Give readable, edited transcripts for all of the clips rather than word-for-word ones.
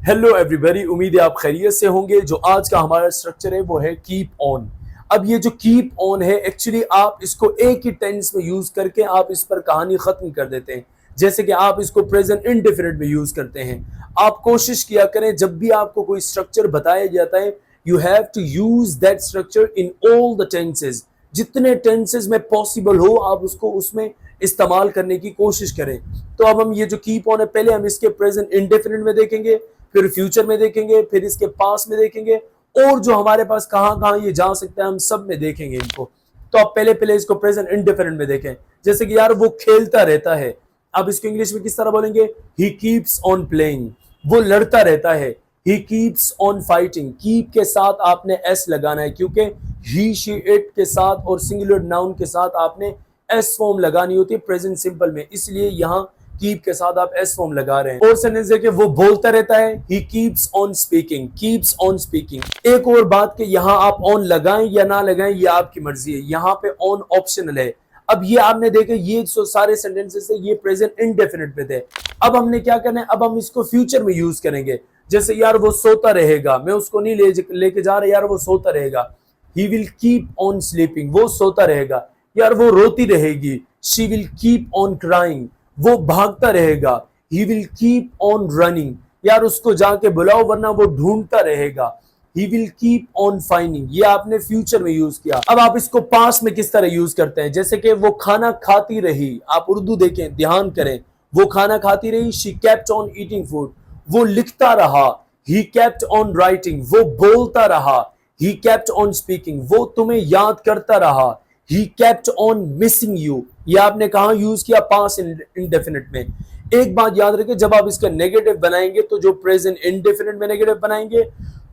Hello everybody, उम्मीद है आप खैरियत से होंगे। जो आज का हमारा स्ट्रक्चर है वो है कीप ऑन। अब ये जो कीप ऑन है एक्चुअली आप इसको एक ही टेंस में यूज करके आप इस पर कहानी खत्म कर देते हैं। जैसे कि आप इसको प्रेजेंट इंडेफिनिट में यूज करते हैं। आप कोशिश किया करें जब भी आपको कोई स्ट्रक्चर बताया जाता है you have to use that structure in all the tenses. जितने टेंसेज में पॉसिबल हो आप उसको उसमें इस्तेमाल करने की कोशिश करें। तो अब हम ये जो कीप ऑन है पहले हम इसके प्रेजेंट इंडेफिनिट में देखेंगे, फिर फ्यूचर में देखेंगे, फिर इसके पास में देखेंगे और जो हमारे पास कहां कहां ये जा सकता है हम सब में देखेंगे इनको। तो आप पहले पहले इसको प्रेजेंट इंडेफिनिट में देखें। जैसे कि यार वो खेलता रहता है, अब इसको इंग्लिश में किस तरह बोलेंगे? He keeps on playing. वो लड़ता रहता है। He keeps on fighting. Keep के साथ आपने एस लगाना है क्योंकि ही शी इट के साथ और सिंगुलर नाउन के साथ आपने एस फॉर्म लगानी होती है प्रेजेंट सिंपल में, इसलिए यहां कीप के साथ आप एस फॉर्म लगा रहे हैं। और सेंटेंस देखिए, वो बोलता रहता है। He keeps on speaking. Keeps on speaking. एक और बात कि यहां आप ऑन लगाएं या ना लगाएं ये आपकी मर्जी है, यहां पे ऑन ऑप्शनल है। अब ये आपने देखे ये सारे सेंटेंसेस है ये प्रेजेंट इंडेफिनिट पे थे। अब हमने क्या करना है, अब हम इसको फ्यूचर में यूज करेंगे। जैसे यार वो सोता रहेगा, मैं उसको नहीं लेके जा रहा, यार वो सोता रहेगा। He will keep on sleeping. वो सोता रहेगा। यार वो रोती रहेगी। She will keep on crying. वो भागता रहेगा। He will keep on running. यार उसको जाके बुलाओ वरना वो ढूंढता रहेगा। He will keep on finding. ये आपने फ्यूचर में यूज किया। अब आप इसको पास में किस तरह यूज करते हैं? जैसे कि वो खाना खाती रही, आप उर्दू देखें, ध्यान करें। वो खाना खाती रही। She kept on eating food. वो लिखता रहा। He kept on writing. वो बोलता रहा। He kept on speaking. वो तुम्हें याद करता रहा। He kept on missing you. ये आपने कहां यूज किया? पास इंडेफिनिट में। एक बात याद रखिए, जब आप इसका नेगेटिव बनाएंगे तो जो प्रेजेंट इंडेफिनिट में नेगेटिव बनाएंगे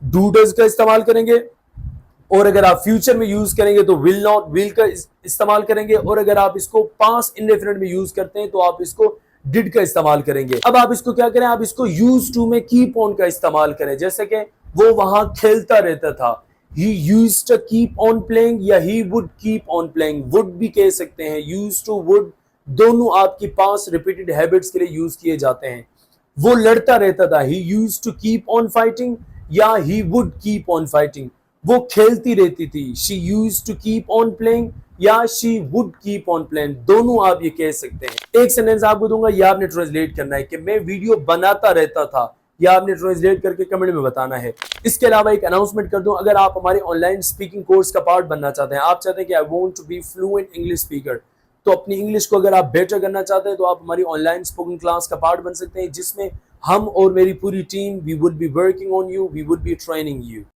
डू डज का इस्तेमाल करेंगे, और अगर आप फ्यूचर में यूज करेंगे तो विल नॉट विल का इस्तेमाल करेंगे, और अगर आप इसको पास इंडेफिनिट में यूज करते हैं तो आप इसको डिड का इस्तेमाल करेंगे। अब आप इसको क्या करें, आप इसको यूज टू में कीप ऑन का इस्तेमाल करें। जैसे कि वो वहां खेलता रहता था। he used to keep on playing या he would keep on playing। would भी कह सकते हैं, used to would दोनों आपकी पास रिपीटेड हैबिट्स के लिए यूज किए जाते हैं। वो लड़ता रहता था। he used to keep on fighting या he would keep on fighting। वो खेलती रहती थी। she used to keep on playing या she would keep on playing। दोनों आप ये कह सकते हैं। एक सेंटेंस आपको दूंगा, ये आपने ट्रांसलेट करना है कि मैं वीडियो बनाता रहता था, या आपने ट्रांसलेट करके कमेंट में बताना है। इसके अलावा एक अनाउंसमेंट कर दूं, अगर आप हमारे ऑनलाइन स्पीकिंग कोर्स का पार्ट बनना चाहते हैं, आप चाहते हैं कि I want to be fluent English speaker, तो अपनी इंग्लिश को अगर आप बेटर करना चाहते हैं तो आप हमारी ऑनलाइन स्पोकन क्लास का पार्ट बन सकते हैं, जिसमें हम और मेरी पूरी team we would be working on you, we would be training you.